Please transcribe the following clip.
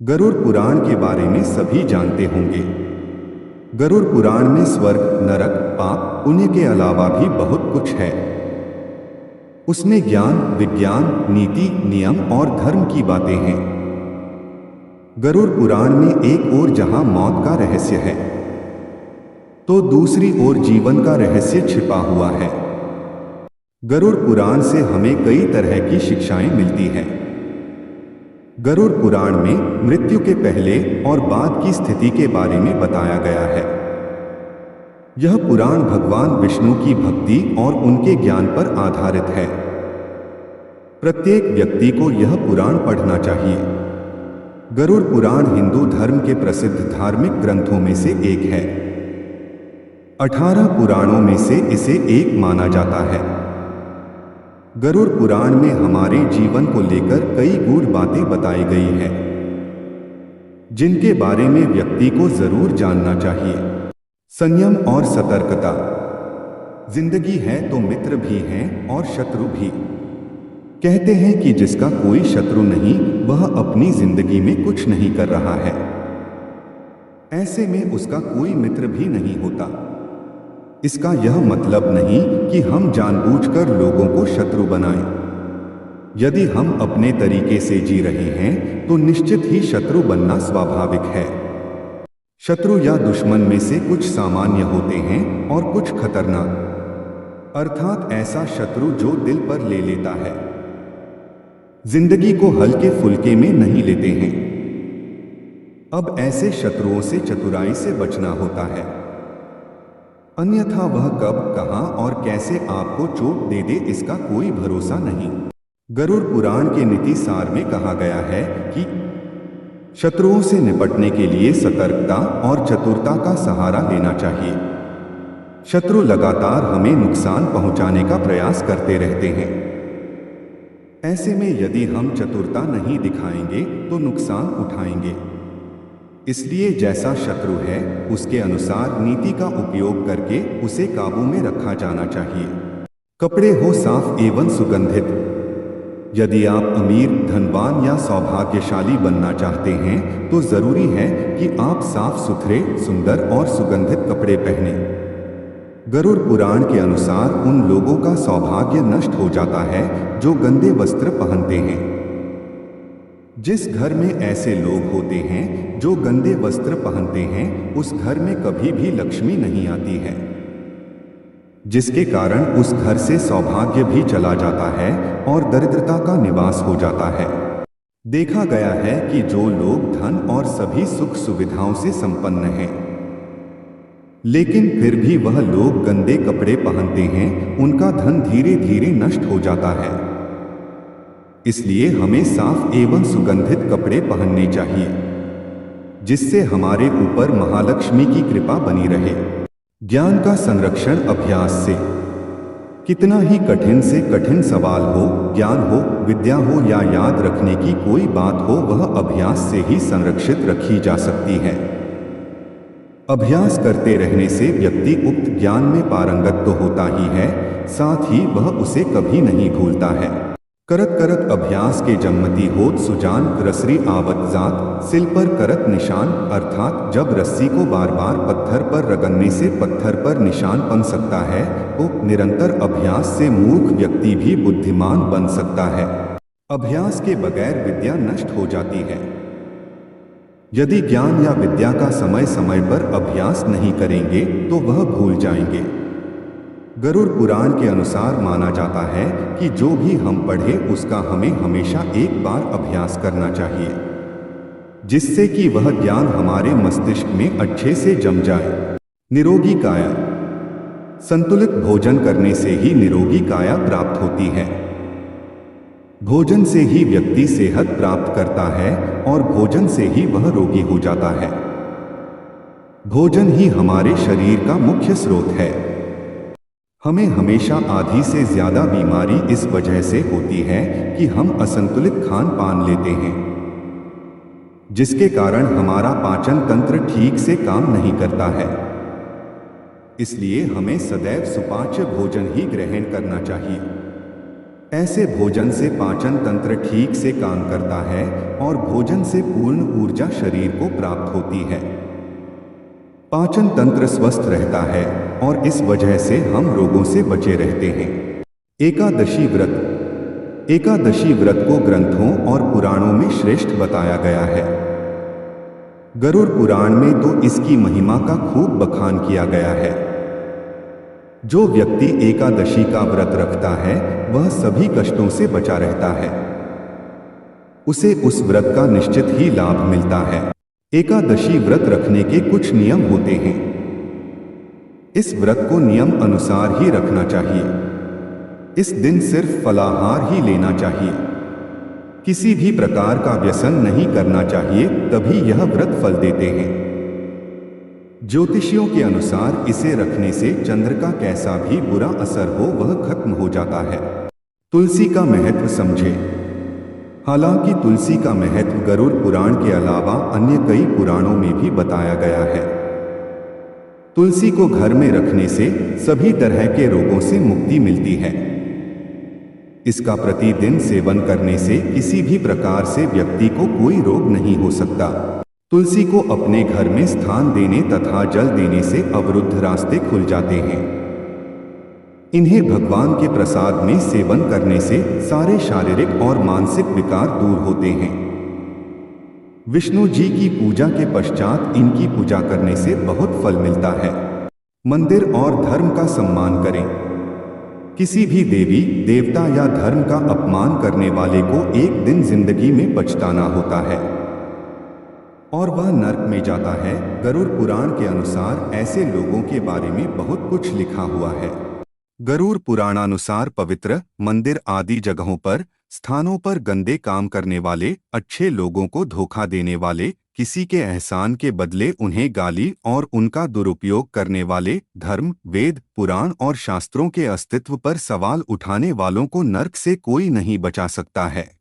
गरुड़ पुराण के बारे में सभी जानते होंगे। गरुड़ पुराण में स्वर्ग, नरक, पाप, पुण्य के अलावा भी बहुत कुछ है। उसमें ज्ञान, विज्ञान, नीति, नियम और धर्म की बातें हैं। गरुड़ पुराण में एक ओर जहां मौत का रहस्य है, तो दूसरी ओर जीवन का रहस्य छिपा हुआ है। गरुड़ पुराण से हमें कई तरह की शिक्षाएं मिलती हैं। गरुड़ पुराण में मृत्यु के पहले और बाद की स्थिति के बारे में बताया गया है। यह पुराण भगवान विष्णु की भक्ति और उनके ज्ञान पर आधारित है। प्रत्येक व्यक्ति को यह पुराण पढ़ना चाहिए। गरुड़ पुराण हिंदू धर्म के प्रसिद्ध धार्मिक ग्रंथों में से एक है। 18 पुराणों में से इसे एक माना जाता है। गरुड़ पुराण में हमारे जीवन को लेकर कई गूढ़ बातें बताई गई हैं, जिनके बारे में व्यक्ति को जरूर जानना चाहिए। संयम और सतर्कता। जिंदगी है तो मित्र भी हैं और शत्रु भी। कहते हैं कि जिसका कोई शत्रु नहीं वह अपनी जिंदगी में कुछ नहीं कर रहा है। ऐसे में उसका कोई मित्र भी नहीं होता। इसका यह मतलब नहीं कि हम जानबूझकर लोगों को शत्रु बनाएं। यदि हम अपने तरीके से जी रहे हैं तो निश्चित ही शत्रु बनना स्वाभाविक है। शत्रु या दुश्मन में से कुछ सामान्य होते हैं और कुछ खतरनाक, अर्थात ऐसा शत्रु जो दिल पर ले लेता है, जिंदगी को हल्के फुल्के में नहीं लेते हैं। अब ऐसे शत्रुओं से चतुराई से बचना होता है, अन्यथा वह कब, कहां और कैसे आपको चोट दे दे इसका कोई भरोसा नहीं। गरुड़ पुराण के नीति सार में कहा गया है कि शत्रुओं से निपटने के लिए सतर्कता और चतुरता का सहारा लेना चाहिए। शत्रु लगातार हमें नुकसान पहुंचाने का प्रयास करते रहते हैं। ऐसे में यदि हम चतुरता नहीं दिखाएंगे तो नुकसान उठाएंगे। इसलिए जैसा शत्रु है उसके अनुसार नीति का उपयोग करके उसे काबू में रखा जाना चाहिए। कपड़े हो साफ एवं सुगंधित। यदि आप अमीर, धनवान या सौभाग्यशाली बनना चाहते हैं तो जरूरी है कि आप साफ सुथरे, सुंदर और सुगंधित कपड़े पहने। गरुड़ पुराण के अनुसार उन लोगों का सौभाग्य नष्ट हो जाता है जो गंदे वस्त्र पहनते हैं। जिस घर में ऐसे लोग होते हैं जो गंदे वस्त्र पहनते हैं, उस घर में कभी भी लक्ष्मी नहीं आती है, जिसके कारण उस घर से सौभाग्य भी चला जाता है और दरिद्रता का निवास हो जाता है। देखा गया है कि जो लोग धन और सभी सुख सुविधाओं से संपन्न हैं, लेकिन फिर भी वह लोग गंदे कपड़े पहनते हैं, उनका धन धीरे धीरे नष्ट हो जाता है। इसलिए हमें साफ एवं सुगंधित कपड़े पहनने चाहिए, जिससे हमारे ऊपर महालक्ष्मी की कृपा बनी रहे। ज्ञान का संरक्षण अभ्यास से। कितना ही कठिन से कठिन सवाल हो, ज्ञान हो, विद्या हो या याद रखने की कोई बात हो, वह अभ्यास से ही संरक्षित रखी जा सकती है। अभ्यास करते रहने से व्यक्ति उक्त ज्ञान में पारंगत तो होता ही है, साथ ही वह उसे कभी नहीं भूलता है। करत करत अभ्यास के जन्मति होत सुजान, रसरी आवत जात, सिल पर करत निशान, अर्थात जब रस्सी को बार बार पत्थर पर रगड़ने से पत्थर पर निशान बन सकता है, तो निरंतर अभ्यास से मूर्ख व्यक्ति भी बुद्धिमान बन सकता है। अभ्यास के बगैर विद्या नष्ट हो जाती है। यदि ज्ञान या विद्या का समय समय पर अभ्यास नहीं करेंगे तो वह भूल जाएंगे। गरुड़ पुराण के अनुसार माना जाता है कि जो भी हम पढ़े उसका हमें हमेशा एक बार अभ्यास करना चाहिए, जिससे कि वह ज्ञान हमारे मस्तिष्क में अच्छे से जम जाए। निरोगी काया। संतुलित भोजन करने से ही निरोगी काया प्राप्त होती है। भोजन से ही व्यक्ति सेहत प्राप्त करता है और भोजन से ही वह रोगी हो जाता है। भोजन ही हमारे शरीर का मुख्य स्रोत है। हमें हमेशा आधी से ज्यादा बीमारी इस वजह से होती है कि हम असंतुलित खान पान लेते हैं, जिसके कारण हमारा पाचन तंत्र ठीक से काम नहीं करता है। इसलिए हमें सदैव सुपाच्य भोजन ही ग्रहण करना चाहिए। ऐसे भोजन से पाचन तंत्र ठीक से काम करता है और भोजन से पूर्ण ऊर्जा शरीर को प्राप्त होती है। पाचन तंत्र स्वस्थ रहता है और इस वजह से हम रोगों से बचे रहते हैं। एकादशी व्रत। एकादशी व्रत को ग्रंथों और पुराणों में श्रेष्ठ बताया गया है। गरुड़ पुराण में तो इसकी महिमा का खूब बखान किया गया है। जो व्यक्ति एकादशी का व्रत रखता है वह सभी कष्टों से बचा रहता है। उसे उस व्रत का निश्चित ही लाभ मिलता है। एकादशी व्रत रखने के कुछ नियम होते हैं। इस व्रत को नियम अनुसार ही रखना चाहिए। इस दिन सिर्फ फलाहार ही लेना चाहिए। किसी भी प्रकार का व्यसन नहीं करना चाहिए, तभी यह व्रत फल देते हैं। ज्योतिषियों के अनुसार इसे रखने से चंद्र का कैसा भी बुरा असर हो वह खत्म हो जाता है। तुलसी का महत्व समझे। हालांकि तुलसी का महत्व गरुड़ पुराण के अलावा अन्य कई पुराणों में भी बताया गया है। तुलसी को घर में रखने से सभी तरह के रोगों से मुक्ति मिलती है। इसका प्रतिदिन सेवन करने से किसी भी प्रकार से व्यक्ति को कोई रोग नहीं हो सकता। तुलसी को अपने घर में स्थान देने तथा जल देने से अवरुद्ध रास्ते खुल जाते हैं। इन्हें भगवान के प्रसाद में सेवन करने से सारे शारीरिक और मानसिक विकार दूर होते हैं। विष्णु जी की पूजा के पश्चात इनकी पूजा करने से बहुत फल मिलता है। मंदिर और धर्म का सम्मान करें। किसी भी देवी देवता या धर्म का अपमान करने वाले को एक दिन जिंदगी में पछताना होता है और वह नरक में जाता है। गरुड़ पुराण के अनुसार ऐसे लोगों के बारे में बहुत कुछ लिखा हुआ है। गरुड़ पुराणानुसार पवित्र मंदिर आदि जगहों पर स्थानों पर गंदे काम करने वाले, अच्छे लोगों को धोखा देने वाले, किसी के एहसान के बदले उन्हें गाली और उनका दुरुपयोग करने वाले, धर्म, वेद, पुराण और शास्त्रों के अस्तित्व पर सवाल उठाने वालों को नरक से कोई नहीं बचा सकता है।